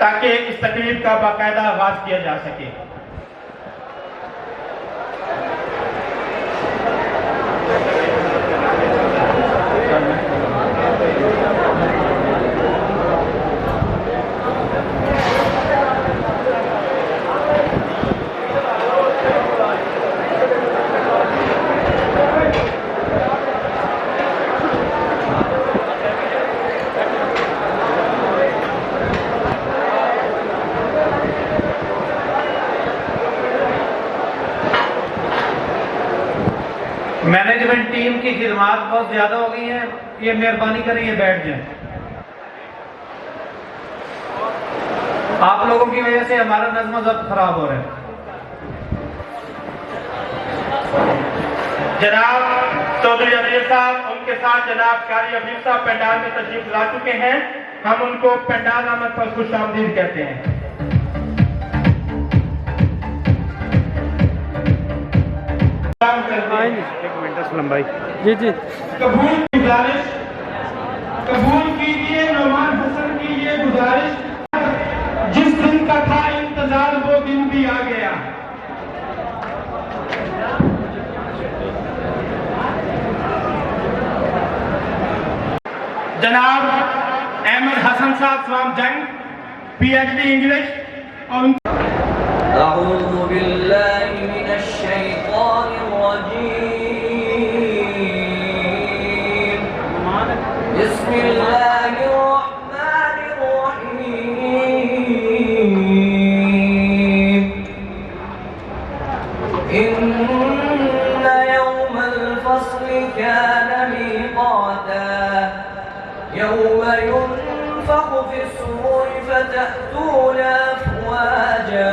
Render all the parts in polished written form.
ताकि इस तकरीब का बाकायदा आगाज किया जा सके। मैनेजमेंट टीम की खिदमात बहुत ज्यादा हो गई हैं, ये मेहरबानी करें ये बैठ जाएं। आप लोगों की वजह से हमारा नज़्म ज़ब्त खराब हो रहा है। जनाब चौधरी अमीर साहब, उनके साथ जनाब कारी अमीर साहब पंडाल में तशरीफ ला चुके हैं। हम उनको पंडाल आमद पर खुशामदीद कहते हैं। एक मिनट असलम भाई। जी जी। कबूल कीजिए नौमान हसन की ये गुजारिश, जिस दिन का था इंतजार वो दिन भी आ गया। जनाब अहमद हसन साहब स्वाम जंग, PhD इंग्लिश। अऊज़ु बिल्लाहि मिनश शैतानिर रजीम। बिस्मिल्लाहिर रहमानिर रहीम। इन्ना यौमल फस्ल कान मीक़ाता यौम युनफ़ख़ु फ़िस्सूरि फ़तअतूना अफ़वाजा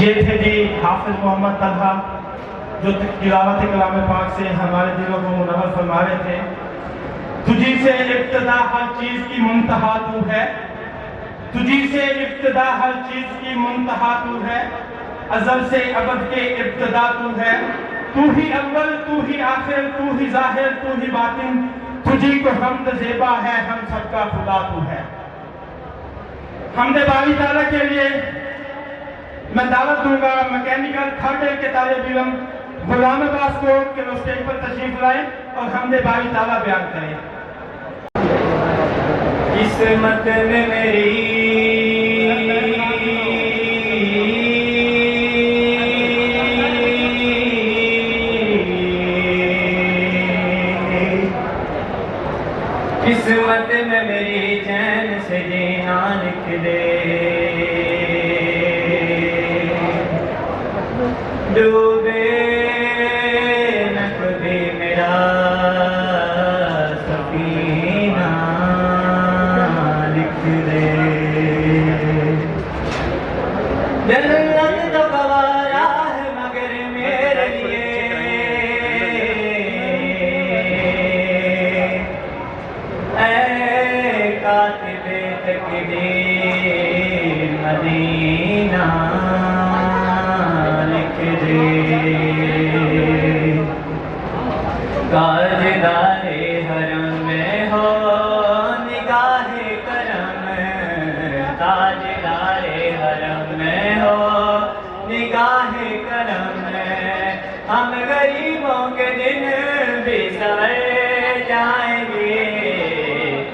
ये थे जी हाफिज मोहम्मद तलहा जो तिलावत कलाम पाक से हमारे दिलों को मुनव्वर फरमा रहे थे। तुझी से इब्तिदा हर चीज की मुंतहा तू है, तुझी से इब्तिदा हर चीज की मुंतहा तू है, अज़ल से अबद के इब्तिदा तू है, तू ही अव्वल तू ही आखिर तू ही जाहिर तू ही बातिन, तुझी को हमद ज़ेबा है हम सबका खुदा तू है। हमदे बारी ताला के लिए मैं दावत दूंगा मैकेनिकल थर्ड ईयर के तालिब इल्म गुलाम अब्बास को कि वो स्टेज पर तशरीफ लाए और हमदे बारी ताला बयान करें। किस्मत में मेरी किस्मत में मेरी चैन से जीना लिख दे, डूबे न कभी मेरा सफीना लिख दे। जन्नत तो गवारा है मगर मेरे लिए ऐ कातिबे तकदीर मदीना लिख दे। ताजदारे हरम में हो निगाहे करम, ताजदारे हरम में हो निगाहे करम, हम गरीबों के दिन बिसर जाएंगे।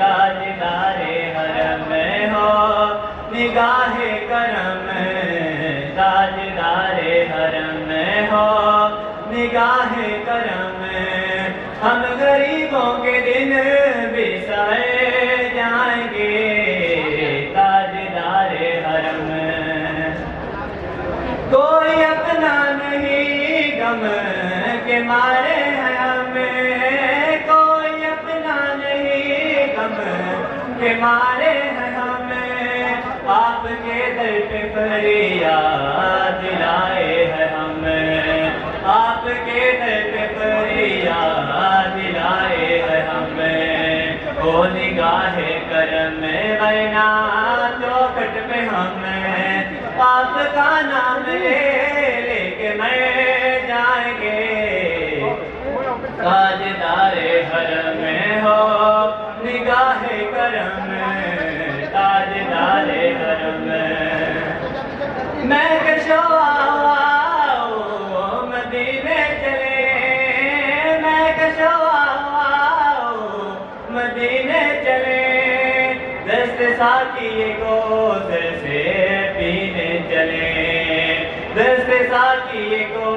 ताजदारे हरम में हो निगाहे करम, ताजदारे हरम में हो निगाहे करम, हम गरीबों के दिन बिसर जाएंगे। ताजदारे हरम कोई अपना नहीं गम के मारे हैं हमें, कोई अपना नहीं गम के मारे हैं हमें, आपके दर पे फरियाद लाए हैं हमें, आपके दर पे फरियाद लाए हैं हमें। ओ निगाहे करम वरना चौखट पे हमें आपका नाम लेके मर जाएंगे। ताजदारे हरम में हो निगाहे करम, ताजदारे हरम मैं कशो आओ मदीने चले, मैं कशो आओ मदीने चले, दस्त साकिए को सर से पीने चले, दस्त साकिए को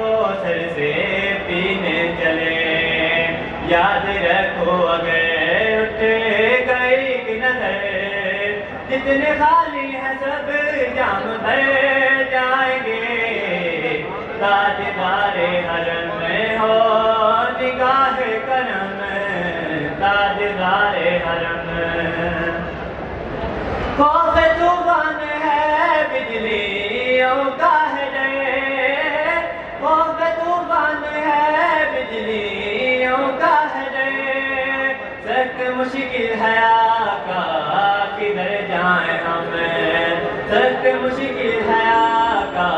सर से पीने चले। याद रखो अगर उठ गई कि नजर, जितने खाली है सब जाम भर जाएंगे। ताजदारे हरम में हो निगाहे करम, ताजदारे हरम खौफ तूफान है बिजलियों का है डर, खौफ तूफान है बिजलियों का है डर, सख्त मुश्किल है आका किधर जाए हम, सख्त मुश्किल है आका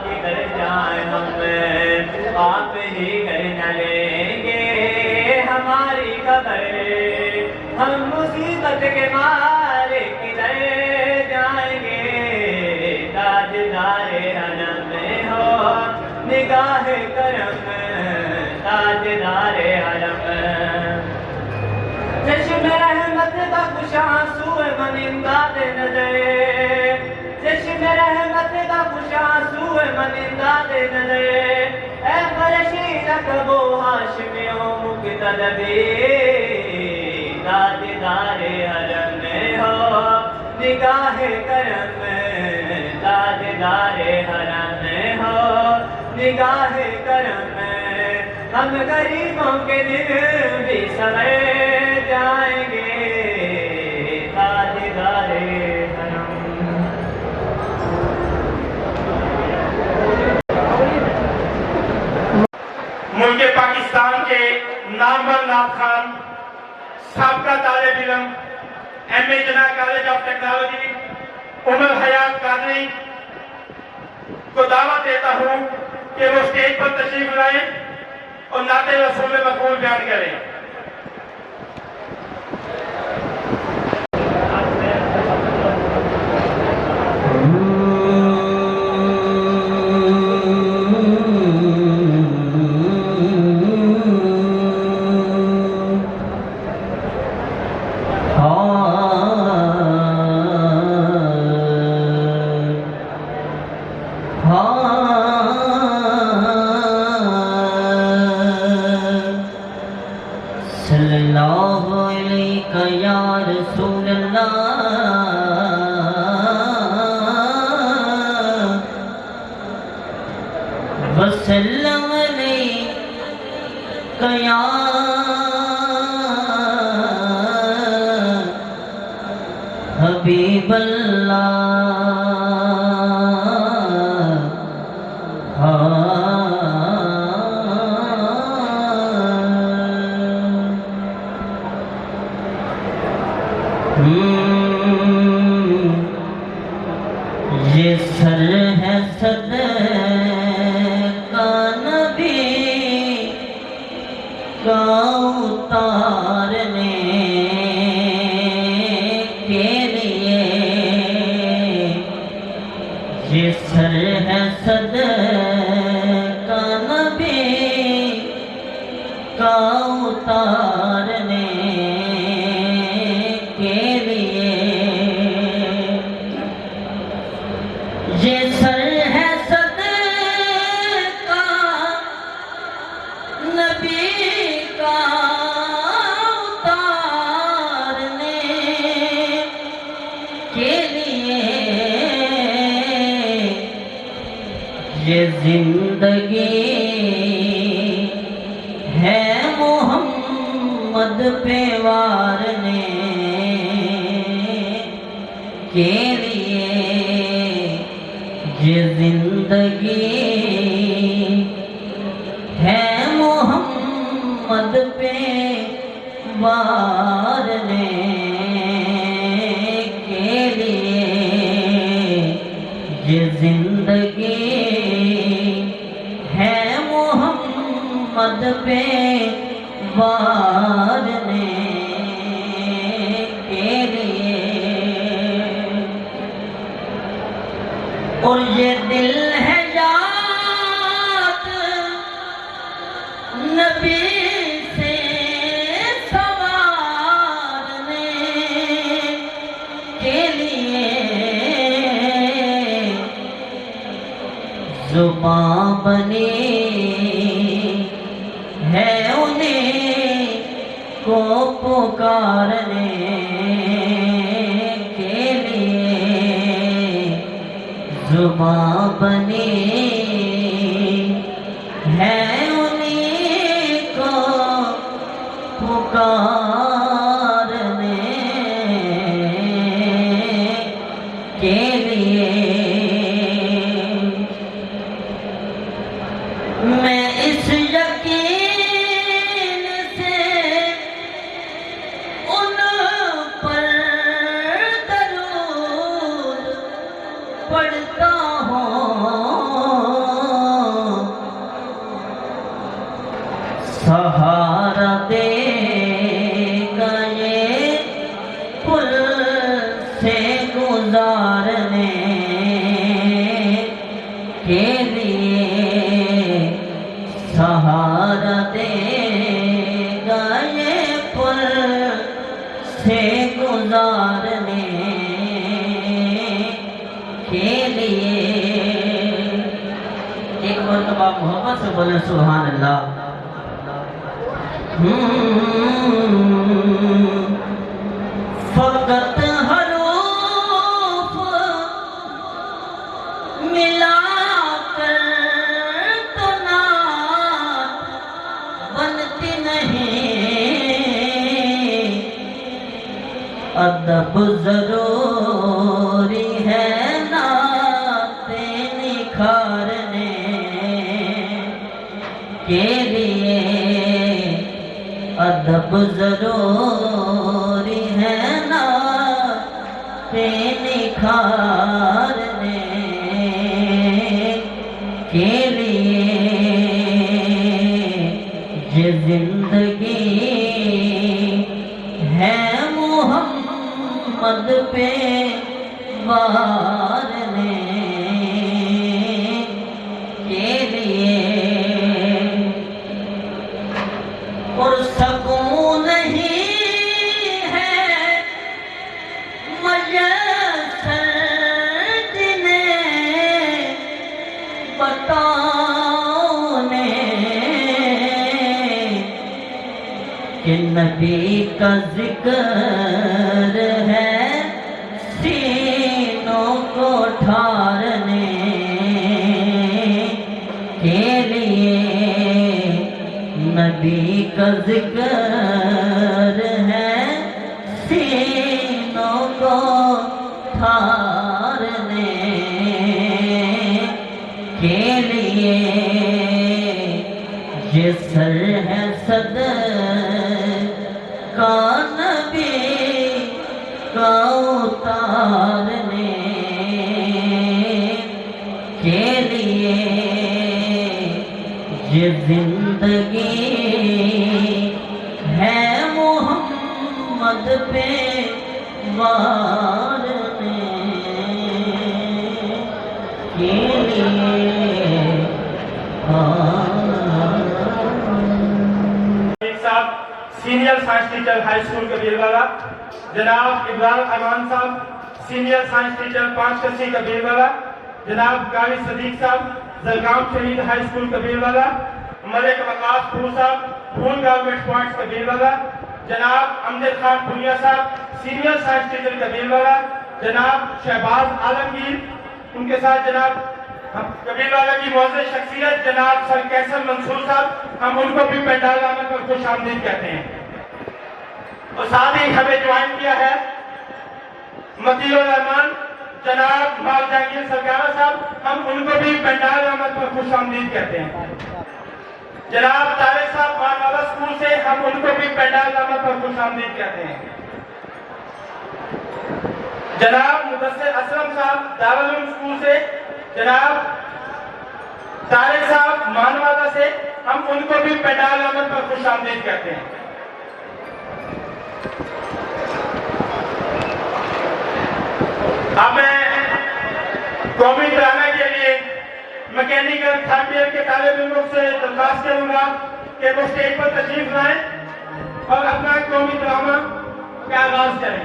किधर जाए हम। आप ही घर न लेंगे हमारी खबर, हम मुसीबत के मारे किधर जाएंगे। ताजदारे हरम हो निगाह करम ताजदारे हरम चश्म रहमत बख्श आंसू मनिंदा दे नजरे चश्म रहमत बख्श आंसू मनिंदा दे नजरे ऐ फरशी रखबो हाशमियों मुक्तदबी ताजदारे हरम हो निगाह करम ताजदारे हरम हो निगाह करम हम गरीबों के दिल भी सवे जाएंगे ताजदारे हरम। मुल्क पाकिस्तान के नामवर नाथ खान साबका तालिब इल्म एम.ए. जना कॉलेज ऑफ टेक्नोलॉजी उमर हयात कादरी को दावत देता हूं कि वो स्टेज पर तशरीफ लाएं और नाते रसूल में मकबूल बयान करें। सल्लल्लाहु अलैहि या रसूल अल्लाह वसल्लम अलैहि या हबीब अल्लाह ये सर है सदका नबी का उतारने के लिए ये सर है सदका नबी का उतारने के लिए ये सर है सदका नबी का उतारने के लिए ये जिंदगी है मोहम्मद पे वारने के लिए ये जिंदगी है मोहम्मद पे वारने के लिए ये जिंदगी है मोहम्मद पे वारने के लिए और ये दिल है याद नबी से सवारने के लिए जुबां बनी है उन्हें को पुकारने के लिए जुबां बनी है उन्हीं को पुकारने के लिए मैं इस यकीन से उन पर दरूद पढ़ता सहारा देगा ये पुल से गुजारने के लिए सहारा देगा ये पुल से गुजारने के लिए। एक मरतबा मोहब्बत से बोले सुभान अल्लाह। फकत हरूफ मिलाकर तो नात बनती नहीं, अदब जरूरी है नाते निखारने के लिए, अदब जरूरी है नाते निखारने के लिए। ये जिंदगी है मोहम्मद पे वारने के लिए, और सकून नहीं है मयसर जिन्हें बताने कि नबी का जिक्र है सीनों को ठारने के लिए, नबी का जिक्र है सीनों को ठारने के लिए। ये सर है सदका नबी का उतारने के लिए। ये जिंदगी है मोहम्मद पे वारने के लिए। साहब senior science teacher high school Kabirwala, जनाब इब्राहिम अमान साहब सीनियर साइंस टीचर 5 कसी कबीरवाला, जनाब कारी सदीक साहब जलगाम शहीद हाई स्कूल कबीरवाला, मलिक वकास फूल साहब फूल गवर्नमेंट पॉइंट्स कबीरवाला, जनाब अमजद खान पुनिया साहब सीनियर साइंस टीचर कबीरवाला, जनाब शहबाज आलमगीर, उनके साथ जनाब कबीरवाला की मौजूद शख्सियत जनाब सर कैसर मंसूर साहब, हम उनको भी पेंडाल आमद पर खुश आमदीद कहते हैं। और साथ ही हमें ज्वाइन किया है मतीउर रहमान जनाब माल जहांगीर सरकारा साहब, हम उनको भी पेंडाल आमद पर खुश आमदीद कहते हैं। जनाब तारिक साहब मानवाला स्कूल से, हम उनको भी पेंडाल आमद पर खुश आमदीद कहते हैं। जनाब मुदस्सिर असलम साहब दारुल उलूम स्कूल से, जनाब तारिक साहब मानवाला से, हम उनको भी पेंडाल आमद पर खुश आमदीद कहते हैं। अब मैं कौमी ड्रामा के लिए मैकेनिकल थर्ड ईयर के तालिब इल्मों से दरख्वास्त करूंगा कि वो स्टेज पर तशरीफ लाएं और अपना कौमी ड्रामा का आगाज करें।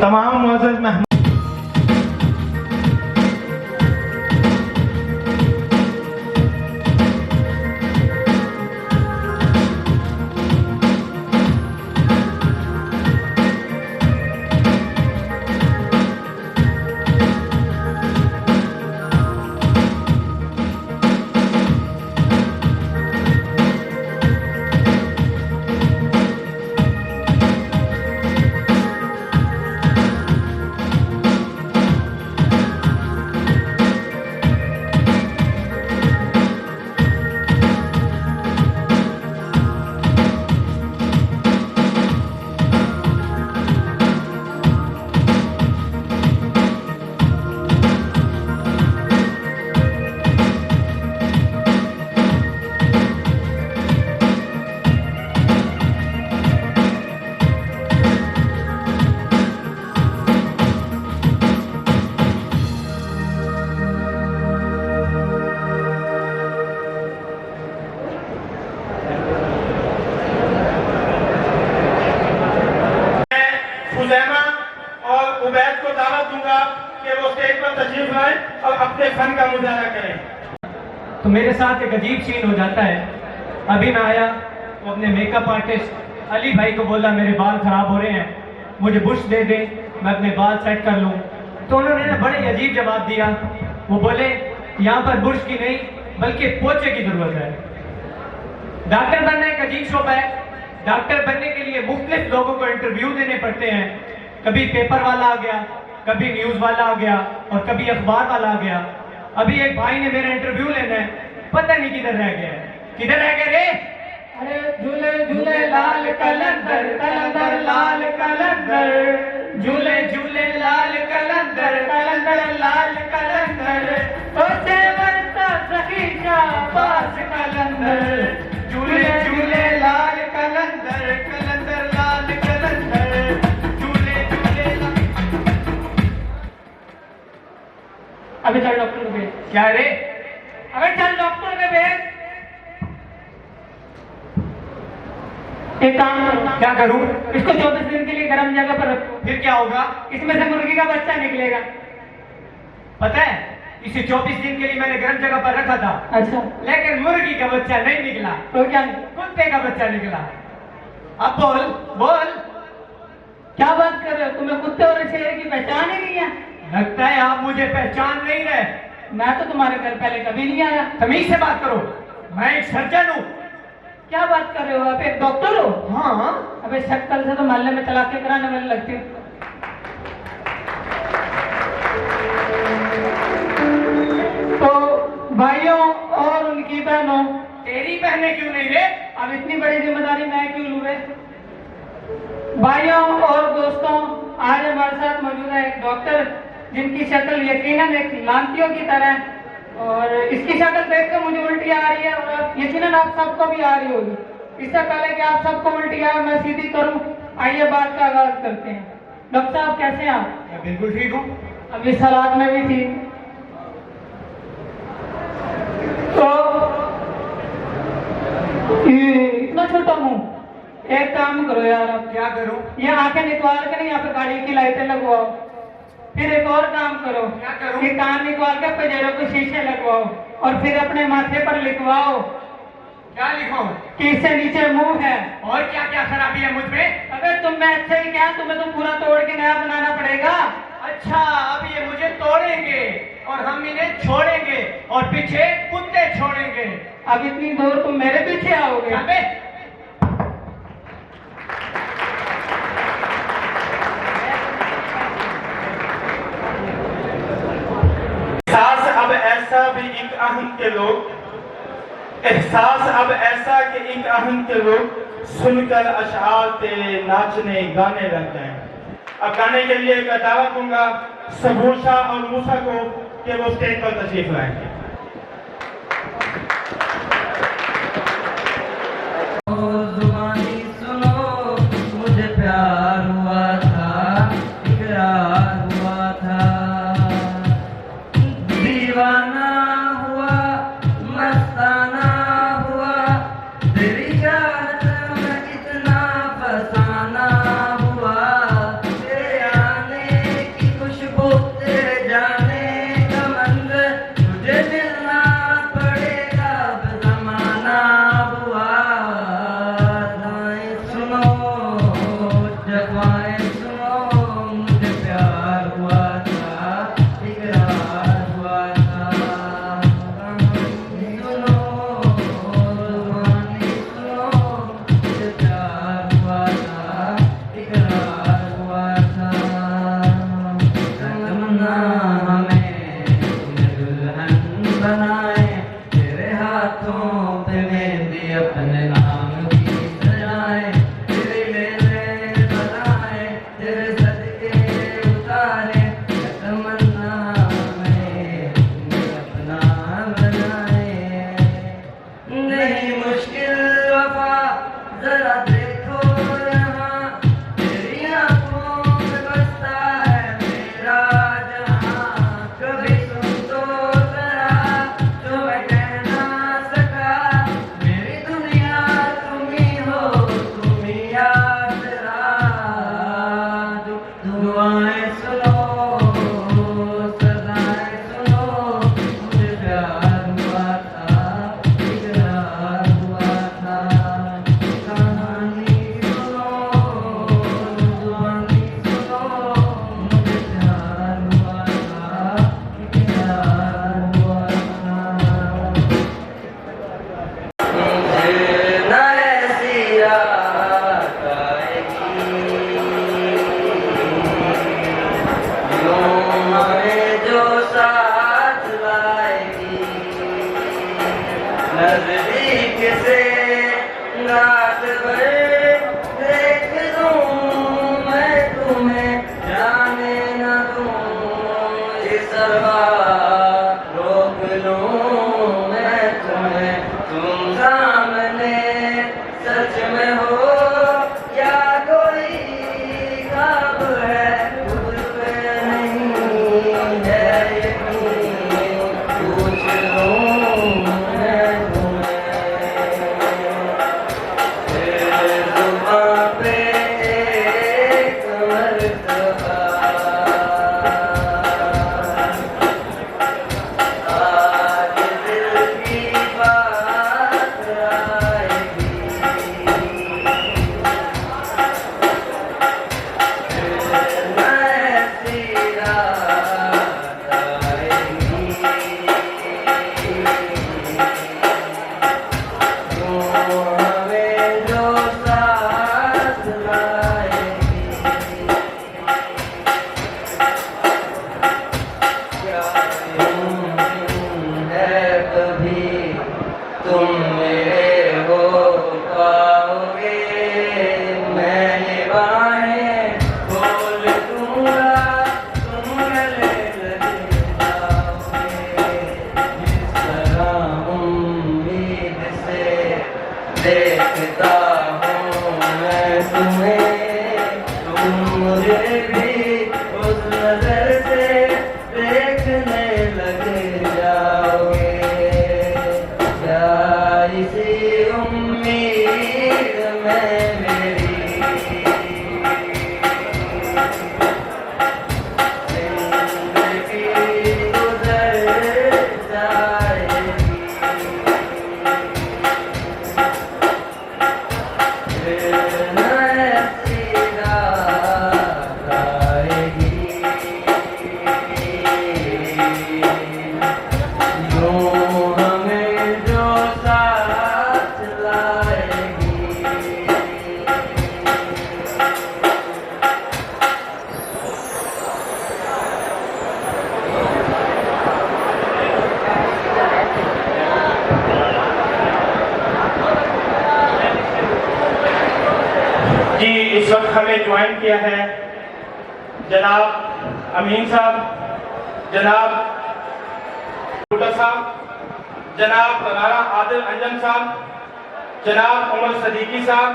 तमाम मुअज़्ज़ज़ मेहमान कि वो स्टेज पर तशरीफ लाएं और अपने फन का मुजाहरा करें। तो मेरे साथ एक अजीब सीन हो जाता है। अभी मैं आया तो अपने मेकअप आर्टिस्ट अली भाई को बोला मेरे बाल खराब हो रहे हैं, मुझे बुश दे दे, मैं अपने बाल सेट कर लूं। तो उन्होंने ना बड़े अजीब जवाब दिया। वो बोले यहाँ पर बुश की नहीं बल्कि पोछे की जरूरत है। डॉक्टर बनना एक अजीब शोबा है। डॉक्टर बनने के लिए मुख्तलिफ लोगों को इंटरव्यू देने पड़ते हैं। कभी पेपर वाला आ गया, कभी न्यूज वाला आ गया और कभी अखबार वाला आ गया। अभी एक भाई ने मेरा इंटरव्यू लेना है, पता नहीं किधर रह गया है। किधर रह गया रे? अरे झूले झूले लाल कलंदर, कलंदर लाल कलंदर, झूले झूले लाल कलंदर, कलंदर लाल कलंदर, ओसे बनता सखी शाबाश कलंदर, झूले झूले लाल कलंदर, कलंदर लाल कलंदर, झूले झूले लाल। अबे चल डॉक्टर को भेज। क्या रे? अबे चल डॉक्टर को भेज। एक काम करो। क्या करूं? इसको 24 दिन के लिए गर्म जगह पर रखो। फिर क्या होगा? इसमें से मुर्गी का बच्चा निकलेगा। पता है इसे 24 दिन के लिए मैंने गर्म जगह पर रखा था। अच्छा। लेकिन मुर्गी का बच्चा नहीं निकला। तो क्या? कुत्ते का बच्चा निकला। अब बोल बोल क्या बात कर रहे हो? तुम्हें कुत्ते और शेर की पहचान ही नहीं है। लगता है आप मुझे पहचान नहीं रहे। मैं तो तुम्हारे घर पहले कभी नहीं आया। तमीज से बात करो, मैं एक सर्जन हूँ। क्या बात कर रहे हो? आप एक डॉक्टर हो? हाँ। अबे शक्ल से तो मोहल्ले में तलाके कराने वाले लगते हो। तो भाइयों और उनकी बहनों, तेरी बहनें क्यों नहीं रे? अब इतनी बड़ी जिम्मेदारी मैं क्यों लूं रे? भाइयों और दोस्तों, आज हमारे साथ मौजूद है एक डॉक्टर जिनकी शक्ल यकीनन एक लांतियों की तरह, और इसकी शक्ल देखकर मुझे उल्टी आ रही है और यकीनन आप सबको भी आ रही होगी। इससे पहले कि आप सबको उल्टी आए मैं सीधी करूं, आइए बात का आगाज करते हैं। डॉक्टर साहब कैसे हैं आप? मैं बिल्कुल ठीक हूँ। अब इस हालात में भी ठीक। तो इतना छोटा मुंह, एक काम करो यार। आप क्या करो? ये आंखें निकाल के नहीं, यहाँ पे गाड़ी की लाइटें लगवाओ। फिर एक और काम करो। क्या करो? ये कान निकाल के पजेरों को शीशे लगवाओ और फिर अपने माथे पर लिखवाओ। क्या लिखो? कि इससे नीचे मुंह है। और क्या क्या खराबी है मुझ में? अगर तुम में अच्छा ही क्या, तुम्हें तो पूरा तोड़ के नया बनाना पड़ेगा। अच्छा, अब ये मुझे तोड़ेंगे और हम इन्हें छोड़ेंगे और पीछे कुत्ते छोड़ेंगे। अब इतनी दूर तुम मेरे पीछे आओगे? अबे अब ऐसा भी एक अहम के लोग, एहसास अब ऐसा कि एक अहम के लोग सुनकर अशआर पे नाचने गाने लग गए। अब गाने के लिए एक दावत दूंगा सबूशा और मूसा को कि वो स्टेज पर तशरीफ लाएंगे। सुनो मुझे प्यार हुआ था, इकरार हुआ था, दीवाना हुआ, मस्ताना हुआ, तेरी चाहत में इतना फसाना हुआ, तेरे आने की खुशबू, तेरे जाने का मंजर, तुझे मिलना पड़ेगा अब ज़माना हुआ। दाएं सुनो, जवाएं सुनो, मुझे प्यार हुआ था, इकरार हुआ था। सुनो, ज़ुबानी सुनो, मुझे प्यार हुआ था, इकरार हुआ था। तमन्ना हमें दुल्हन बनाए, तेरे हाथों पे मेहंदी अपने नाम की सजाए, तेरे मेले बनाए, तेरे सदके उतारे, तमन्ना हमें अपना बनाए। नहीं मुश्किल वफा, जरा देखो यहाँ, तेरी आंखों में बसता है मेरा जहां। तरह रोक लूं मैं तुम्हें, तुम सामने सच में हो या कोई ख्वाब है, खुद पे नहीं है यकीन, पूछ लूं मैं तुम्हें। फिर जुबां पे एक मर्तबा आज दिल की बात आएगी, फिर ऐसी रात आएगी, तू हमें जो साथ लाएगी। क्या तुम है कभी तुम मेरे हो पाओगे, मैं ये बाहें खोल दूंगा, तुम गले लग जाओगे। जिस तरह उम्मीद से देखता हूँ मैं तुम्हें, तुम मुझे भी उस नजर से देखने लग जाओगे। क्या इसी उम्मीद में मेरी जिंदगी गुजर जाएगी, फिर ऐसी रात आएगी, यूं हमें जो साथ लाएगी। जी इस वक्त हमें ज्वाइन किया है जनाब अमीन साहब, जनाब भुट्टो साहब, जनाब राना आदिल अंजम साहब, जनाब उमर सदीकी साहब,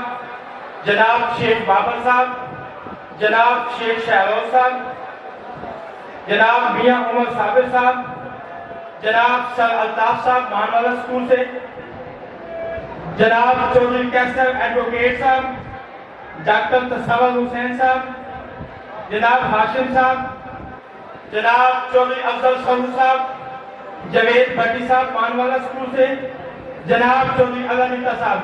जनाब शेख बाबर साहब, जनाब शेख शहरोज साहब, जनाब मियां उमर साबिर साहब, जनाब सर अल्ताफ साहब मानवाला स्कूल से, जनाब चौधरी कैसर एडवोकेट साहब, डॉक्टर तसव्वुर हुसैन साहब, जनाब हाशिम साहब, जनाब चौधरी अफजल सरूर साहब, जवेद भट्टी साहब मानवाला स्कूल से, जनाब चौधरी अलानिता साहब।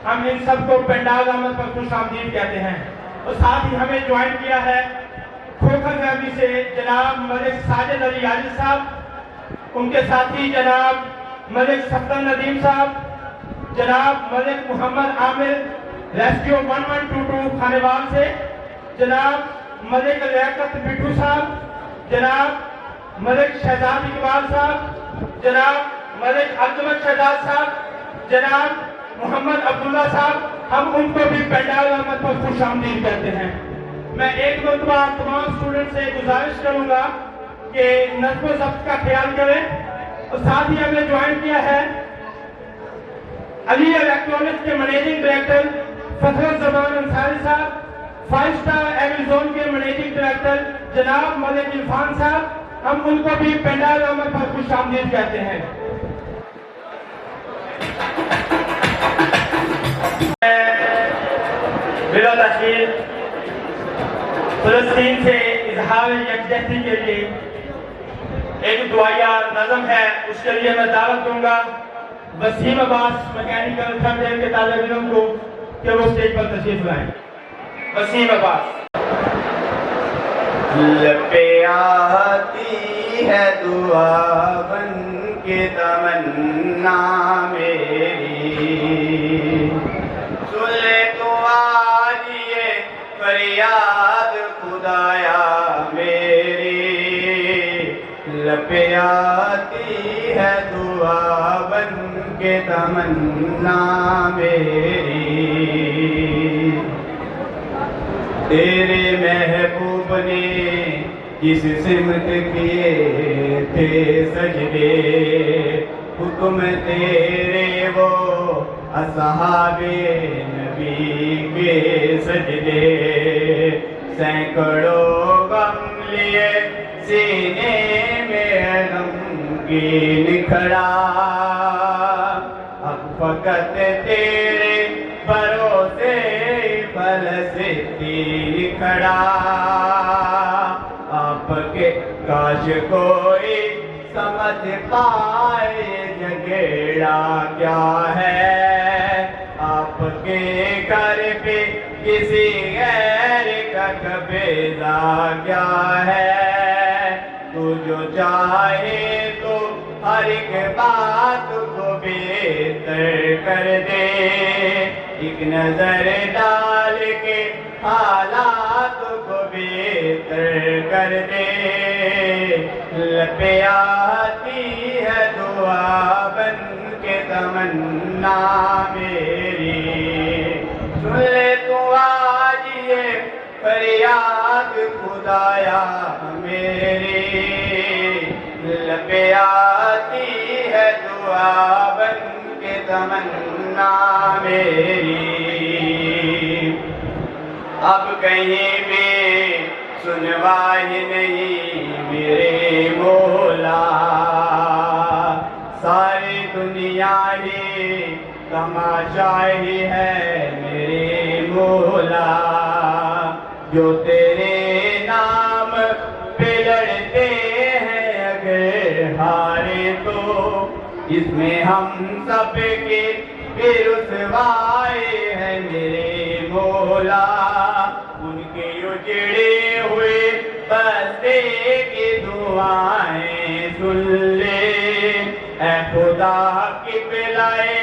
हम इन सबको पेंडाल अहमद पर खुश आमदीद कहते हैं। और साथ ही हमें ज्वाइन किया है खोखर फैमिली से जनाब मलिक साजिद अली याजिद साहब, उनके साथी जनाब मलिक सफ्दर नदीम साहब, जनाब मलिक मोहम्मद आमिर रेस्क्यू 1122 खानेवाल से, जनाब मलिक लियाकत बिट्टू साहब, जनाब मलिक शहजाद इकबाल साहब, जनाब मलिक अब्दुल शहजाद साहब, जनाब मोहम्मद अब्दुल्ला साहब। हम उनको भी पेंडाल अहमद पर खुश आमदीद कहते हैं। मैं एक मरतबा तमाम स्टूडेंट से गुजारिश करूंगा कि नज़्म ज़ब्त का ख्याल करें। और साथ ही हमें ज्वाइन किया है अली इलेक्ट्रॉनिक्स के मैनेजिंग डायरेक्टर फखरुल जमान अंसारी साहब, 5 स्टार एमेजोन के मैनेजिंग डायरेक्टर जनाब मलिक इरफान साहब। हम उनको भी पेंडाल अहमद पर खुश आमदीद कहते हैं। बिला तखीर फिलिस्तीन से इजहार यकजहती के लिए एक दुआया नज़म है, उसके लिए मैं दावत दूंगा Wasim Abbas mechanical third year के तालिब इल्म को कि वो स्टेज पर तशरीफ लाएं। वसीम अब्बास। लपे आती है दुआ बन के तमन्ना मेरी, सुन ले तो आज ये फरियाद खुदाया मेरी। लपे आती है दुआ बन के तमन्ना मेरी, तेरे महबूब ने जिस सिमत किए उठे सजदे, हुक्म तेरे वो असहाबे नबी के सजदे, सैकड़ों गम लिए सीने में गमगीन खड़ा, अब फकत तेरे भरोसे फलस्तीन खड़ा, आपके काश कोई समझ पाए झगड़ा क्या है, आपके घर पे किसी गैर का कब्जा क्या है, तू जो चाहे तो हर एक बात को बेहतर कर दे, एक नजर डाल के हालात को बेहतर कर दे, लपे आती है दुआ बन के तमन्ना मेरी, सुन ले तू आज ये फरियाद खुदाया मेरी, लपे आती है दुआ बन के तमन्ना मेरी, अब कहीं भी सुनवाई नहीं मेरे मौला, सारी दुनिया ही तमाशा ही है मेरे मौला, जो तेरे नाम पे लड़ते हैं अगर हारे तो इसमें हम सब के रुसवाए हैं मेरे मौला, उनके उजड़े हुए बस्ते की दुआएं सुन ले, ऐ खुदा की पिलाए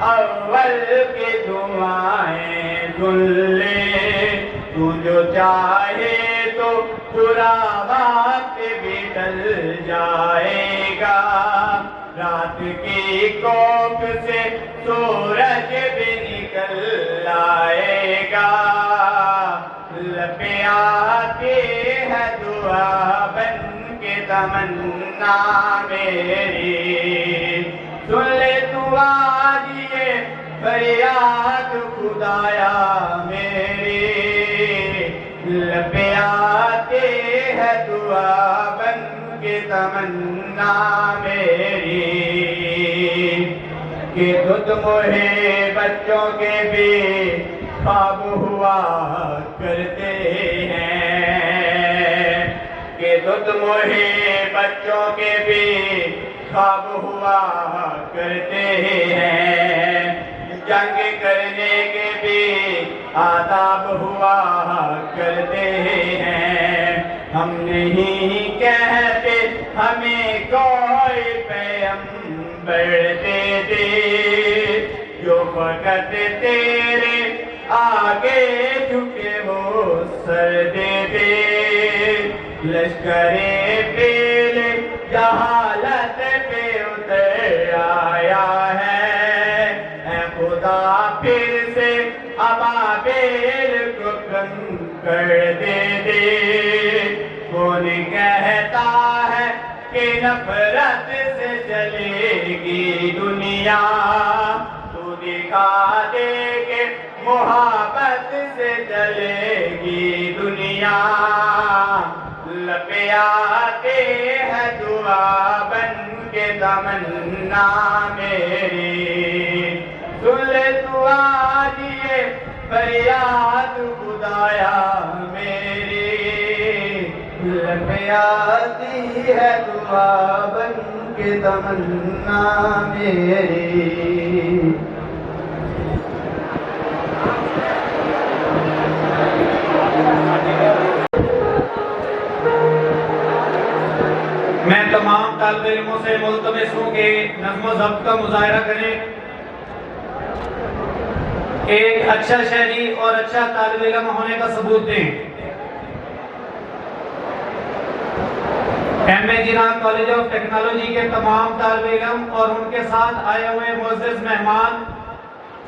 अव्वल की दुआएं सुन ले, तू जो चाहे तो पूरा वक्त भी टल जाएगा, रात की कोख से सूरज भी निकल आएगा, लपे आती है दुआ बन के तमन्ना मेरी, सुन ले तू आज ये फरियाद खुदाया मेरी, लपे आती है दुआ बन के तमन्ना मेरी, कि खुद मोहे बच्चों के भी ख्वाब हुआ करते हैं, कि खुद मोहे बच्चों के भी ख्वाब हुआ करते हैं, जंग करने के भी आदाब हुआ करते हैं, हम नहीं कहते हमें कोई पैगंबर दे दे, जो फकत तेरे आगे झुके वो सर दे दे, लश्करे पेले जहालत पे उतर आया है, ऐ खुदा फिर से अबाबेल को कम कर दे दे, कौन कहता है कि नफरत से चलेगी दुनिया, तू दिखा दे के मोहब्बत से चलेगी दुनिया, लपे आते है दुआ बन के तमन्ना मेरी, सुन ले तू आज ये फरियाद खुदाया मेरी, लपे आती है दुआ बन के तमन्ना मेरी। मैं तमाम तालिब इल्मों से मुल्तमिस हूँ कि नज़्म ज़ब्त का मुज़ाहिरा करें, एक अच्छा शहरी और अच्छा तालिब इल्म होने का सबूत दें। एम.ए. जिनात कॉलेज ऑफ टेक्नोलॉजी के तमाम तालिब इल्म और उनके साथ आए हुए मुअज़्ज़िज़ मेहमान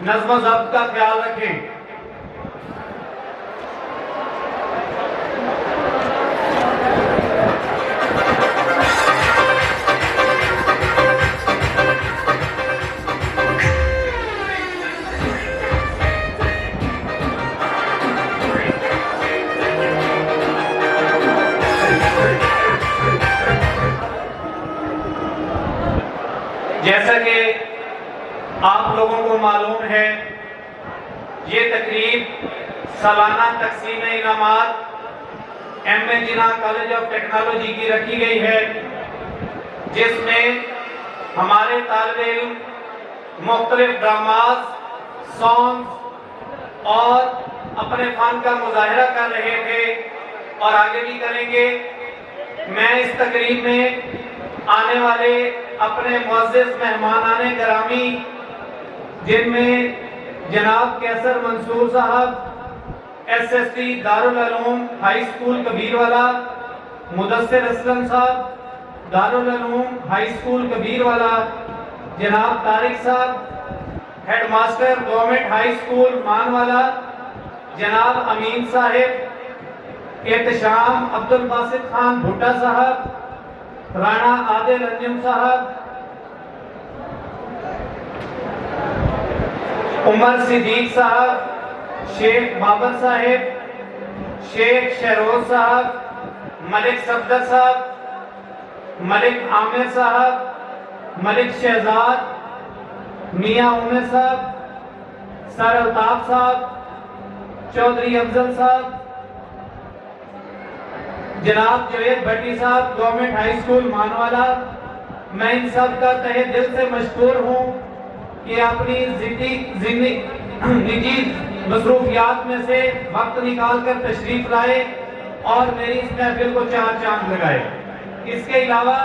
नज़्म ज़ब्त का ख्याल रखें। जैसा कि आप लोगों को मालूम है, ये तकरीब सालाना तकसीम इनामात M A. Jinnah college of technology की रखी गई है, जिसमें हमारे तालिब इल्म मुख्तलिफ ड्रामास, सॉन्ग्स और अपने फन का मुजाहिरा कर रहे थे और आगे भी करेंगे। मैं इस तकरीब में आने वाले अपने मुअज़्ज़िज़ मेहमानाने गिरामी, जिनमें जनाब कैसर मंसूर साहब SST Darul Uloom high school Kabirwala, Mudassir Aslam साहब दारुल उलूम हाई स्कूल कबीरवाला, जनाब तारिक साहब हेडमास्टर गवर्नमेंट हाई स्कूल मानवाला, जनाब अमीन साहिब, एहतशाम अब्दुल बासित खान भुट्टा साहब, राणा आदिल अंजुम साहब, उमर सिद्दीक साहब, शेख बाबर साहिब, शेख शहरोज साहब, मलिक सफदर साहब, मलिक आमिर साहब, मलिक शहजाद, मियां उमर साहब, सर अल्ताफ साहब, चौधरी अफजल साहब, जनाब जवेद भट्टी साहब गवर्नमेंट हाई स्कूल मानवाला। मैं इन सब का तहे दिल से मशकूर हूँ कि अपनी निजी मसरूफियात में से वक्त निकाल कर तशरीफ लाए और मेरी इस महफिल को चार चांद लगाए। इसके अलावा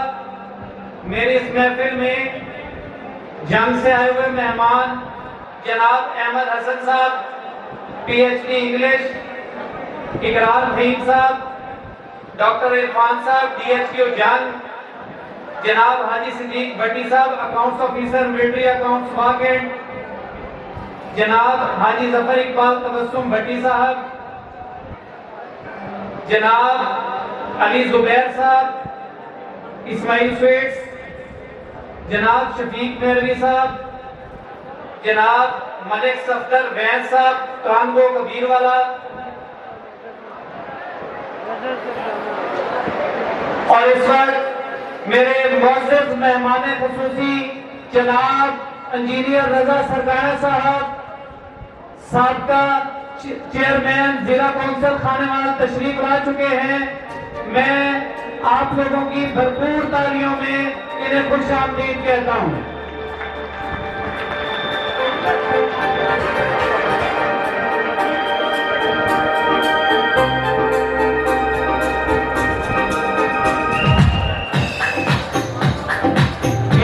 मेरी इस महफिल में जंग से आए हुए मेहमान जनाब अहमद हसन साहब PhD इंग्लिश, इकरार फहीम साहब, डॉक्टर इरफान साहब DHQ जंग, जनाब हाजी सिद्दीक भट्टी साहब अकाउंट्स ऑफिसर मिलिट्री अकाउंट्स वाकेंड, जनाब हाजी जफर इकबाल तबस्सुम भट्टी साहब, जनाब अली जुबैर साहब इस्माइल स्वीट्स, जनाब शफीक मेहरवी साहब, जनाब मलिक सफदर वैस साहब कानगो कबीरवाला, और इस वक्त मेरे मुअज़्ज़िज़ मेहमान ख़ुसूसी जनाब इंजीनियर रजा सरकारा साहब, साबका चेयरमैन जिला कौंसिल खानेवाल तशरीफ ला चुके हैं। मैं आप लोगों की भरपूर तालियों में इन्हें खुश आमदीद कहता हूँ।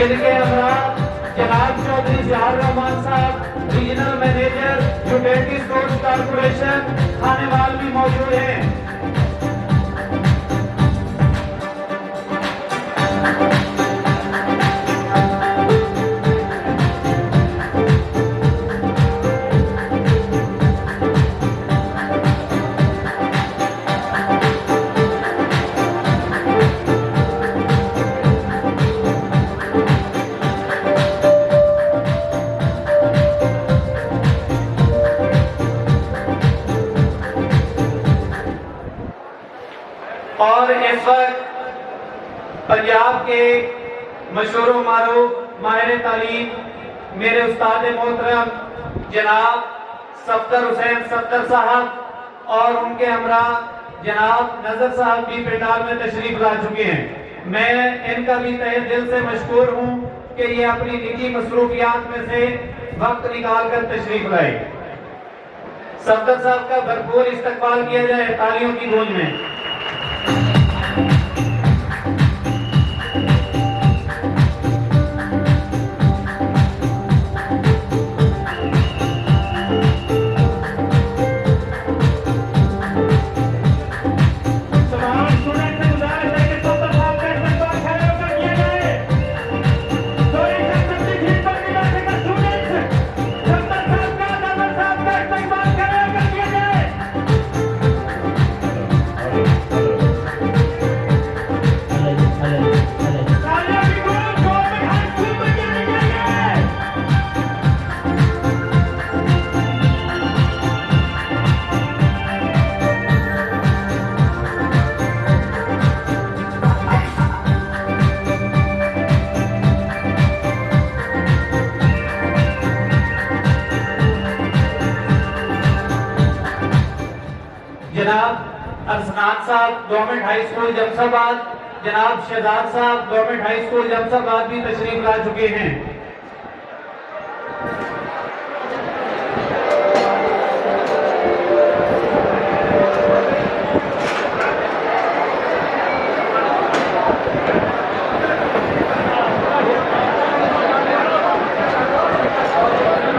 इनके हमरा जनाब चौधरी जहार रहमान साहब regional manager utility stores corporation Khanewal भी मौजूद हैं। और इस वक्त पंजाब के मशहूर मारूफ माहिर तालीम मेरे उस्ताद मोहतरम जनाब सफदर हुसैन सफदर साहब और उनके हमरा जनाब नजर साहब भी पेटाल में तशरीफ ला चुके हैं। मैं इनका भी तहे दिल से मशकूर हूँ कि ये अपनी निजी मसरूफियात में से वक्त निकाल कर तशरीफ लाए। सफदर साहब का भरपूर इस्तकबाल किया जाए तालियों की गूंज में। अरसनान साहब गवर्नमेंट हाई स्कूल जमशाबाद, जनाब शहजाद साहब गवर्नमेंट हाई स्कूल जमशाबाद भी तशरीफ ला चुके हैं।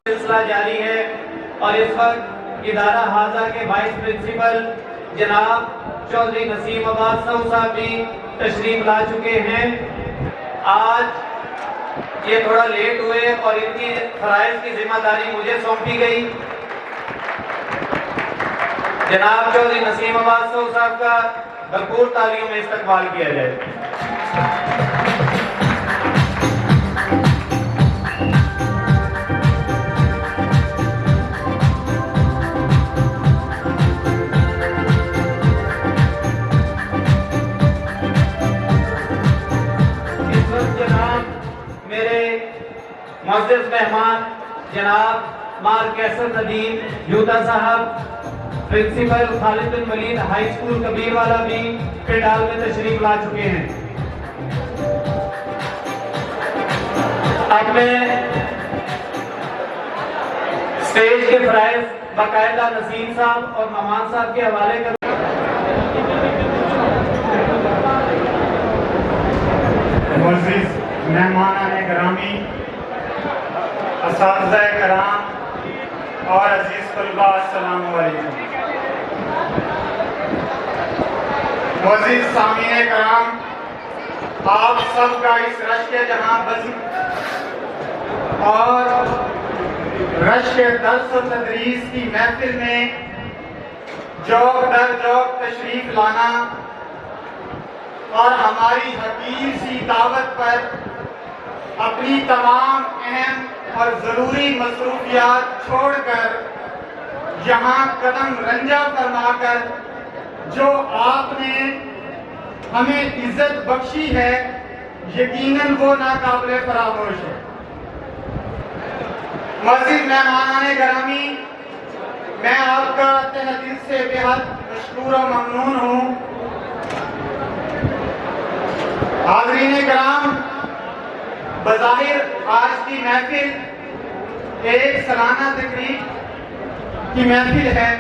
सिलसिला जारी है और इस वक्त इदारा हाजा के वाइस प्रिंसिपल जनाब चौधरी नसीम अब्बास साहब भी तशरीफ ला चुके हैं। आज ये थोड़ा लेट हुए और इनकी फराइज की जिम्मेदारी मुझे सौंपी गई। जनाब चौधरी नसीम अब्बास साहब का भरपूर तालियों में इस्तकबाल किया जाए। मुअज़्ज़िज़ मेहमान जनाब मार कैसर नदीम यूता साहब, प्रिंसिपल खालिद बिन वलीद हाई स्कूल कबीरवाला भी पेंडाल में तशरीफ ला चुके हैं। अब मैं स्टेज के फराइज बाकायदा नसीम साहब और मेहमान साहब के हवाले कर मुअज़्ज़िज़ मेहमानान गिरामी, असातिज़ाए कराम और अज़ीज़ तलबा, अस्सलामु अलैकुम। मुअज़्ज़िज़ सामीने कराम, आप सबका इस रश्क जहां बज़्म और रश्क दर्स व तदरीस की महफिल में जौक दर जौक तशरीफ लाना और हमारी हकीर सी दावत पर अपनी तमाम अहम और ज़रूरी मसरूफियात छोड़कर यहाँ कदम रंजा फरमाकर जो आपने हमें इज्जत बख्शी है, यकीनन वो नाकाबिले फरामोश है। मुअज़्ज़िज़ मेहमानान गिरामी, मैं आपका तहे दिल से बेहद मशकूर और ममनून हूँ। हाज़रीन किराम, बज़ाहिर आज की महफिल एक सालाना तकरीब की महफिल है,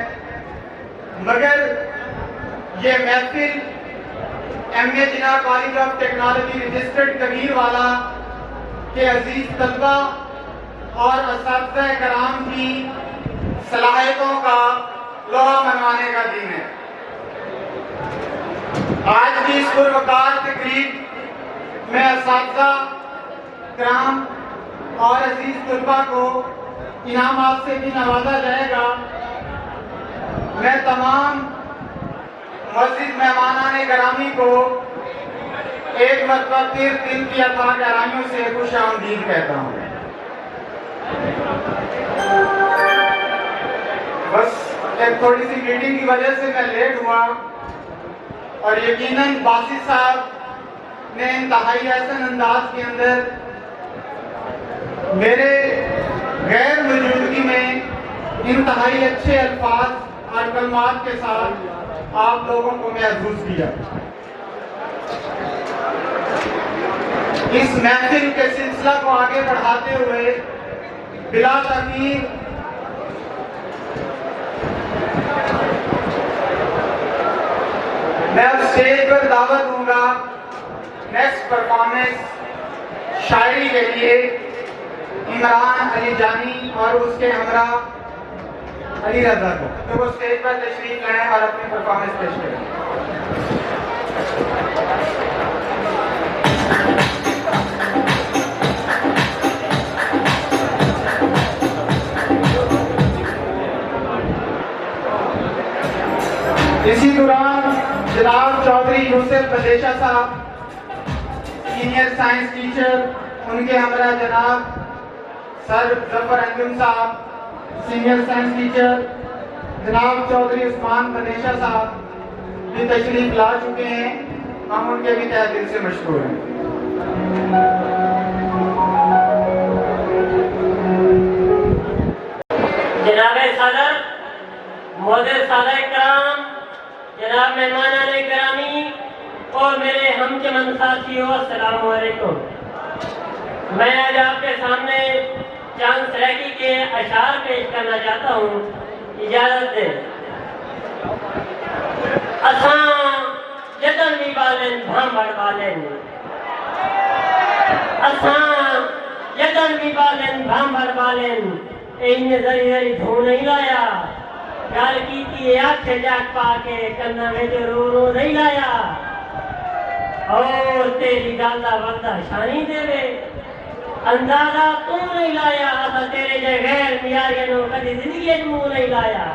मगर ये महफिल MA Jinnah college of technology registered Kabirwala के अजीज तलबा और असातिज़ाए कराम की सलाहियतों का लोहा मनवाने का दिन है। आज की इस पुरवकार तकरीब में असातिज़ा कराम और अजीज तलबा को इनामात से भी नवाजा जाएगा। मैं तमाम मुअज़्ज़िज़ मेहमानान गिरामी को एक मरतबा फिर दिल की अथाह गहराइयों से खुशामदीद कहता हूँ। बस एक थोड़ी सी मीटिंग की वजह से मैं लेट हुआ और यकीनन बासी साहब ने इंतहाई ऐसा अंदाज के अंदर मेरे गैर मौजूदगी में इंतहाई अच्छे अल्फाज और कलमात के साथ आप लोगों को महसूस किया। इस महफिल के सिलसिला को आगे बढ़ाते हुए बिला तमीर मैं अब स्टेज पर दावत दूंगा नेक्स्ट परफॉर्मेंस शायरी के लिए इमरान अली जानी और उसके हमरा अली रजा को, तो वो स्टेज पर तशरीफ लाएं और अपनी परफॉर्मेंस पेश करें। इसी दौरान जनाब चौधरी यूसुफ बदेशा साहब सीनियर साइंस टीचर, उनके हमरा जनाब सर जफर अंजुम साहब सीनियर साइंस टीचर, जनाब चौधरी उस्मान बदेशा साहब भी तशरीफ ला चुके हैं। हम उनके भी तहे दिल से मशकूर हैं। जनाब सदर, मोहतरम सादाए कराम, जनाब जनाब मेहमान गिरामी और मेरे हमचमन साथियों, अस्सलाम वालेकुम। मैं आज आपके सामने चांद सराकी के अशार पेश करना चाहता हूँ, इजाजत दें। असां जतन भी बालें भांबड़ बालें, असां जतन भी बालें भांबड़ बालें, इन जरी धो नहीं लाया, गल की आख जाग पाके कन्ना में जो रो रो नहीं लाया, और तेरी दादा वरदा शानी देवे अंदाजा तू नहीं लाया, असा तेरे जे गैर मियारियों नो कदी जिंदगी मुंह नहीं लाया।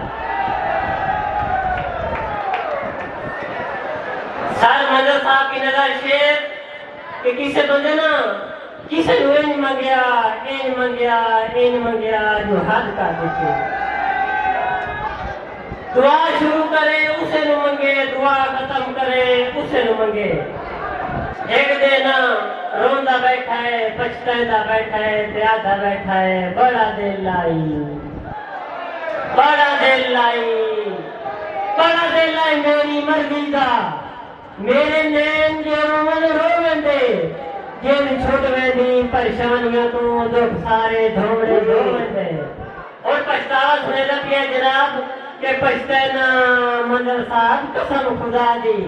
सर मंजर साहब की नजर शेर कि किसे बंदे ना किसे इन मंगया इन मंगया जो हद कर देते, दुआ शुरू करे उसे नु मंगे, दुआ खत्म करे उसे नु मंगे। एक दिन रोंदा बैठा है, पछतांदा बैठा है, प्यादा बैठा है, बड़ा दिल लाई, बड़ा दिल लाई, बड़ा दिल लाई मेरी मर्जी दा, मेरे नैन जो मन रोवेंदे, जिन छुटवेंदी परेशानियां तो दुख सारे धोवड़े धोवेंदे। और पछतावा सुने लगे जनाब के पछताना मंजर साहब कसम खुदा दी,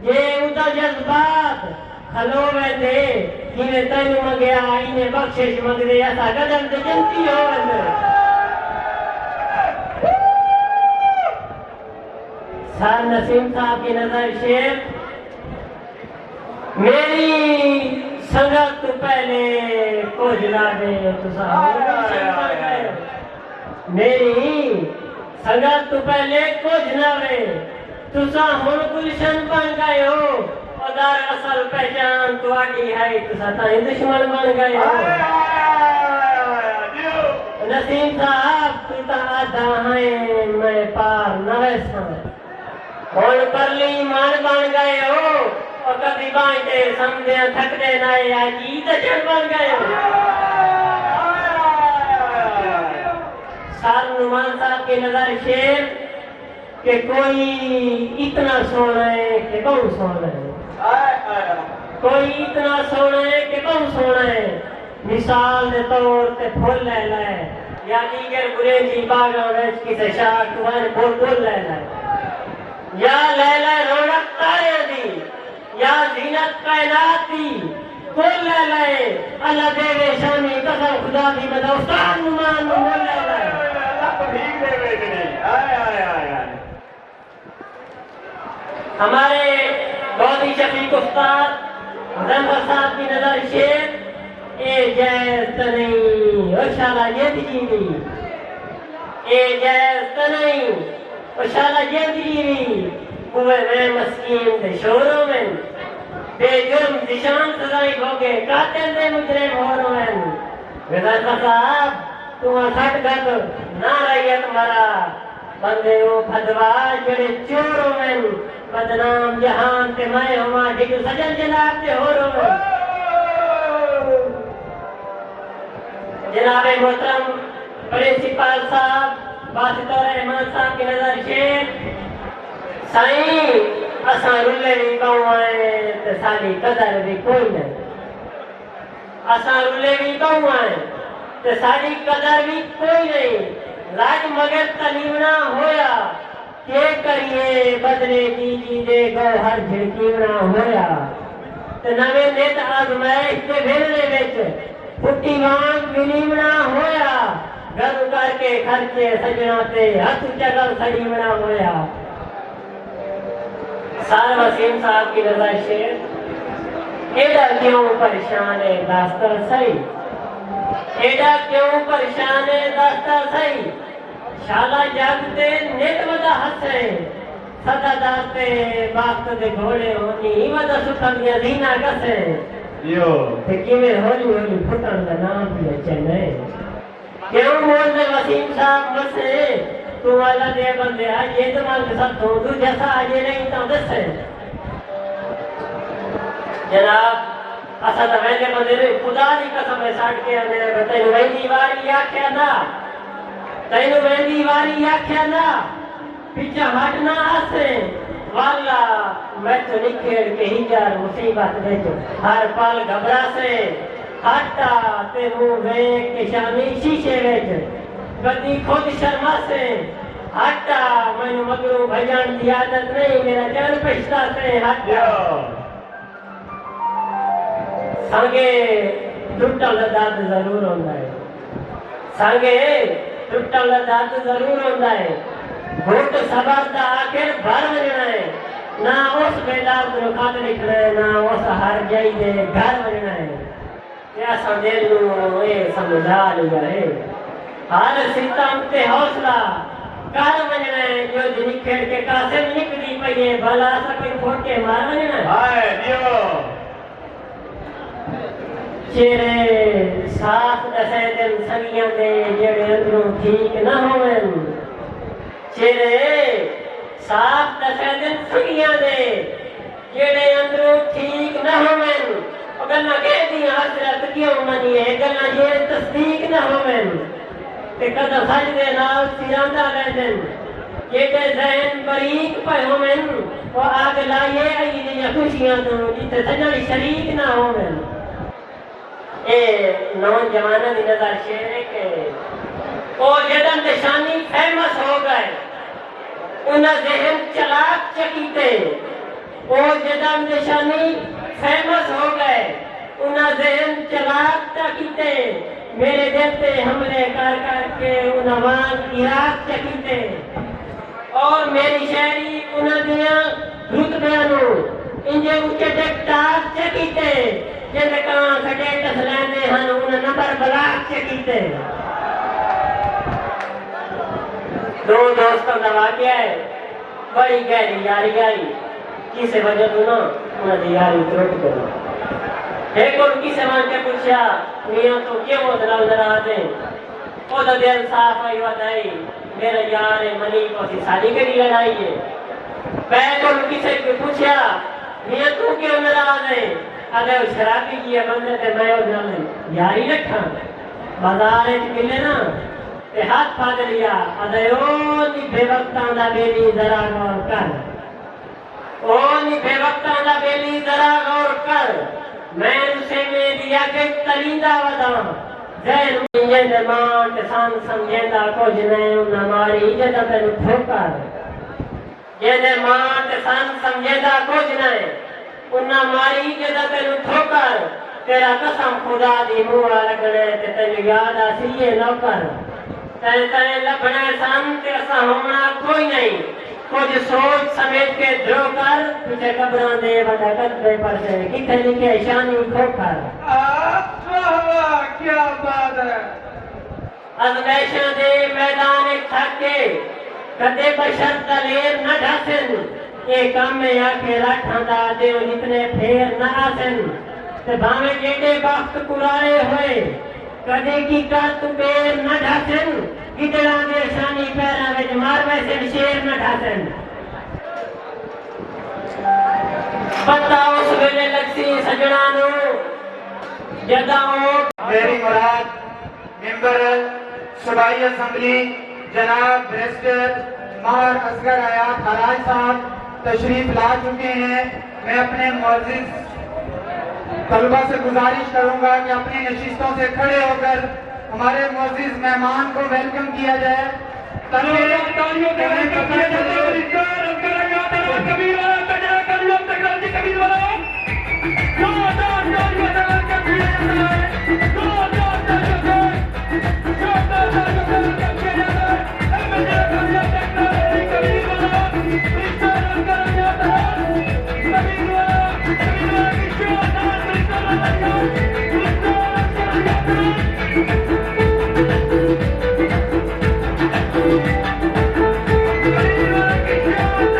जे उदा जज्बात खलोवे दे जिन्हें तेन मंगया इन्हें बख्शिश मंगदे, ऐसा गजब दे जंती होवे। सर नसीम साहब की नजर शेर, मेरी संगत तो पहले कुछ ना दे, मेरी संगत तो पहले कुछ ना वे, तुसा हुण गुलशन बन गए हो, और असल पहचान तुहाडी है, तुसा ताई दुश्मन बन गए हो। नसीम साहब तू ता आधा है मैं पार न वैसा, हुण परली मान बन गए हो, और कभी बांटे समझे थकते नाए आजी दजन बन गए हो। सार नुमान साहब की नजर शेर कि कोई इतना सोना है कि बहुत सोना है, कोई इतना सोना है कि बहुत सोना है। मिसाल के तौर पे फुल ले ले या दीगर बुरे जी बागा वेच किसे शाख तुम्हारे फुल ले ले, या ले ले रौनक तारे दी, या जीनत कायनात दी, फुल ले ले अल्लाह देवे शानी कसम खुदा दी, मैं दोस्तान नुमान फुल ले ले ठीक देवे कि नहीं। आय आय आय आय हमारे बहुत ही शफीक उस्ताद रंबर साहब की नजर शेर, ए जैस तनई और शाला ये जीवी, ए जैस तनई और शाला ये जीवी, कुएं में मस्कीन दे शोरों में बेजुर्म निशान सजाई भोगे, कातिल दे मुजरिम होरों में। विधायक साहब तुम हट गद ना रही तुम्हारा, बंदे वो फदवा जड़े चोरों में बदनाम जहान ते मैं हुआ ठीक सजन जनाब ते हो रो। जनाब मोहतरम प्रिंसिपल साहब वासितौर रहमान साहब की नजर शेर, साईं असां रुले भी बहुआए ते साडी कदर भी कोई नहीं, असां रुले भी बहुआए ते साडी कदर भी कोई नहीं। राज मगर तलीमना होया के करिए बदले की दे गो हर झिड़कीना होया, ते नवे नित आजमाइश ते भेलने विच फुट्टी वांग विलीमना होया, घर करके खर्चे सजना ते हथ चगल सड़ीमना होया। सार वसीम साहब की नजर शेर, एडा क्यों परेशान है दास्ता सही, एडा क्यों परेशान है दास्ता सही, शाला जागते नेत वदा हसे, सदा दाते बात दे घोड़े होनी वदा सुखन दिया दीना कसे, यो ते किवें होली होली फुटन दा नाम भी चने। क्यों बोलते वसीम साहब मसे तू वाला दे बंदे आ ये तो मान सब तो तू जैसा ये नहीं तो दसे। जनाब असा तो वैसे बंदे ने खुदा दी कसम है साठ के अंदर बताई वही वारी आख्या ना, तैनू वेंदी वारी आख्या ना, पीछे हटना आसे वाला मैं तो निखेड़ के ही जा मुसीबत में हर पल घबरा से हटा ते मुंह वेख के शामी शीशे विच कदी खुद शर्मा से हटा मैनू मगरू भजन की आदत नहीं मेरा जान पिछता से हटा संगे टुटल दर्द जरूर होता है संगे टुटल दर्द जरूर होता है घुट सबर का आखिर भर वजना है ना उस बेदार को खत लिखना है ना उस हर जाई दे घर वजना है क्या समझे लू ये समझा लिया है हर सितम ते हौसला कर वजना है जो दिन खेड़ के कासे निकली पई है भला सके फोटे मार वजना हाय दियो चेहरे साफ दसे दिन सगियां दे जेड़े अंदरों ठीक न होवन चेहरे साफ दसे दिन सगियां दे जेड़े अंदरों ठीक न होवन ओ गल्ला कह दी हजरत क्यों मनी है गल्ला ये तस्दीक न होवन ते कदा सज दे नाल सिरांदा रहंदन जेड़े ज़हन बरीक पे होवन ओ आग लाए आई दी खुशियां तो जिथे सजण शरीक न होवन ए नौजवानों की नजर शेर है कि वो जदन निशानी फेमस हो गए उन्हें जहन चलाक चकीते वो जदन निशानी फेमस हो गए उन्हें जहन चलाक चकीते मेरे दिल पे हमले कर करके उन्हें इराक चकीते और मेरी शायरी उन्हें दिया रुतबियां इंजे ऊंचे टिकटाक चकीते जिन्हें कहा स्टेटस लेने हैं उन्हें नंबर ब्लॉक से कीते दो दोस्तों का वाकया है बड़ी गहरी यारी आई किसी वजह तो ना उन्हें यारी त्रुट गई एक और किसी मान के पूछा मियां तो क्यों उधर उधर आते वो तो दिल साफ आई बताई मेरे यार मनी को सी शादी के लिए लड़ाई है मैं तो किसी को पूछा मियां तू क्यों नाराज है अगर शराबी की बंदे ते मैं और नाल यारी रखा बाजार में मिले ना ते हाथ फाड़ लिया अरे ओ नी बेवक्ता दा बेली जरा गौर कर ओ नी बेवक्ता दा बेली जरा गौर कर मैं उसे में दिया के तरीदा वदा जैन मुझे दमान ते सान समझेंदा कुछ नहीं उन हमारी इज्जत ते ठोकर ये दमान ते सान समझेंदा कुछ नहीं उन्ना मारी इज्जत तेन ठोकर तेरा कसम खुदा दी मुंह लगने ते तेन याद आसी ये नौकर तेन तेन लभने सन ते असा होना कोई नहीं कुछ सोच समेट के द्रो कर पीछे कब्रां दे बड़ा कदे पर से किथे लिखे शानी खोकर वाह क्या बात है अजमैशा दे मैदान थके कदे बशर दलेर न ढासन ये काम में आके राठा दा दे जितने फेर न आसन ते भावे जेडे वक्त कुराए हुए कदे की कात बेर न ढासन कितरा दे शानी पैरा विच मार वैसे शेर न ढासन पता उस वेले लगसी सजना नु जदा मेरी मुराद मेंबर सूबाई असेंबली जनाब बैरिस्टर मार असगर हयात हराज साहब तशरीफ ला चुके हैं मैं अपने मुअज़्ज़िज़ तलबा से गुजारिश करूंगा कि अपनी नशिस्तों से खड़े होकर हमारे मुअज़्ज़िज़ मेहमान को वेलकम किया जाए Thank you.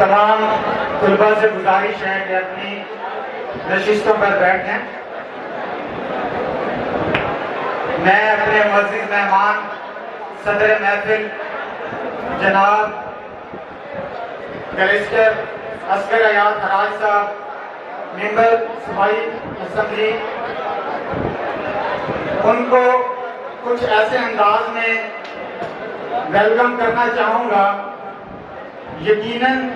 तमाम तलबा से गुजारिश है कि अपनी नशिस्तों पर बैठें। मैं अपने मज़ीद मेहमान सदर महफिल जनाब बैरिस्टर असगर हयात हराज साहब, मेंबर सूबाई असेंबली, उनको कुछ ऐसे अंदाज में वेलकम करना चाहूँगा। यकीनन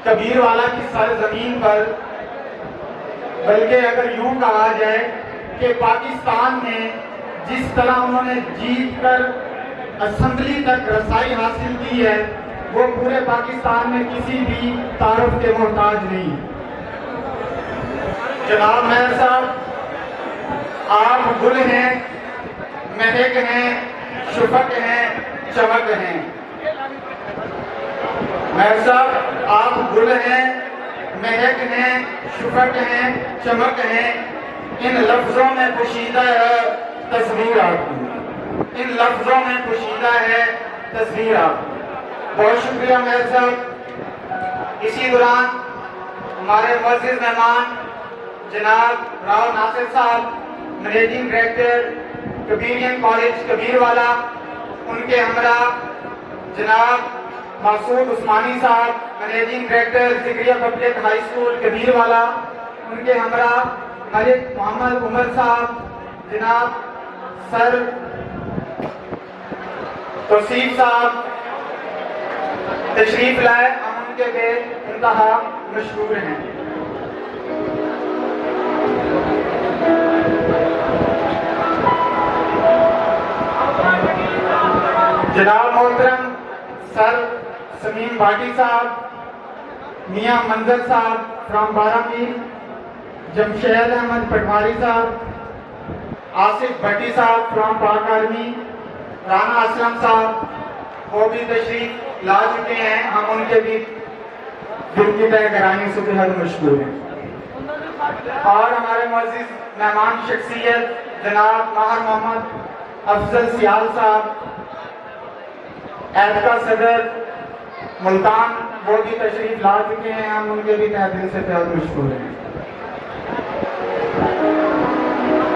कबीरवाला की सरजमीन पर, बल्कि अगर यूँ कहा जाए कि पाकिस्तान में जिस तरह उन्होंने जीत कर असेंबली तक रसाई हासिल की है, वो पूरे पाकिस्तान में किसी भी तारुफ के मोहताज नहीं। जनाब मेयर साहब, आप गुल हैं, महक हैं, शुफक हैं, चमक हैं। मेयर साहब, आप गुल हैं, महक हैं, शुफक हैं, चमक हैं। इन लफ्जों में पोशीदा है तस्वीर आपकी, इन लफ्जों में पोशीदा है तस्वीर आपकी। बहुत शुक्रिया मेयर साहब। इसी दौरान हमारे मुअज़्ज़िज़ मेहमान जनाब राव नासिर साहब, मैनेजिंग डायरेक्टर कबीरियन कॉलेज कबीरवाला, उनके हमरा जनाब मासूद उस्मानी साहब, managing director Zakaria public high school Kabirwala, उनके हमरा मलिक मोहम्मद उमर साहब, जनाब सर तौसीफ साहब तशरीफ लाए, हम उनके बेइंतहा मशहूर हैं। जनाब मोहतरम सर समीम भाटी साहब, मियां मंजर साहब फ्रॉम बारामीर, जमशेद अहमद पटवारी साहब, आसिफ भट्टी साहब फ्रॉम पाक आर्मी, राना असलम साहब वो भी तशरीफ ला चुके हैं, हम उनके भी दिल की तय कराने से बेहद मशहूर हैं। और हमारे मुअज़्ज़िज़ मेहमान शख्सियत जनाब माहर मोहम्मद अफजल सियाल साहब, ऐदका सदर मुल्तान, वो भी तशरीफ ला चुके हैं, हम उनके भी तहे दिल से बेहद मशहूर हैं।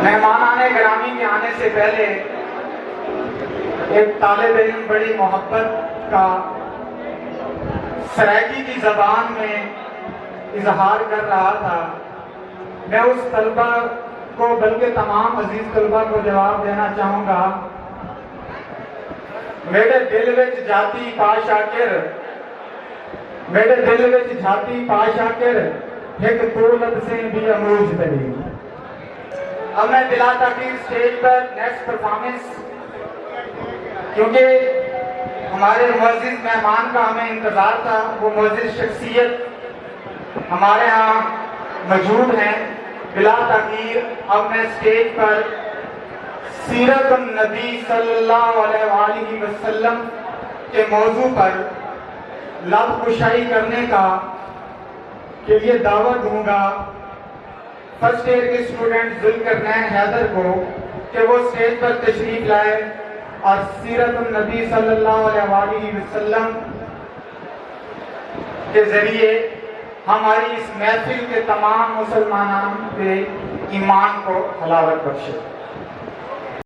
मेहमानाने गिरामी के आने से पहले एक तालिब इल्म बड़ी मोहब्बत का सराइकी की ज़बान में इजहार कर रहा था। मैं उस तलबा को, बल्कि तमाम अजीज तलबा को जवाब देना चाहूँगा। मेरे दिल विच जाती पाश आखिर, मेरे दिल विच जाती पाश आखिर, एक तोलत से भी अमूज तरी। अब मैं बिला ताकीर स्टेज पर नेक्स्ट परफॉर्मेंस, क्योंकि हमारे मुअज़्ज़िज़ मेहमान का हमें इंतजार था, वो मुअज़्ज़िज़ शख्सियत हमारे यहाँ मौजूद हैं। बिला ताकीर अब मैं स्टेज पर सीरत नबी सल्लल्लाहु अलैहि वसल्लम के मौजू पर लब कुशाई करने का के लिए दावत दूंगा फर्स्ट ईयर के स्टूडेंट जुल्करनैन हैदर को कि वो स्टेज पर तशरीफ लाए और सीरत नबी सल्लल्लाहु अलैहि वसल्लम के जरिए हमारी इस महफिल के तमाम मुसलमानों के ईमान को हलावत बख्शे।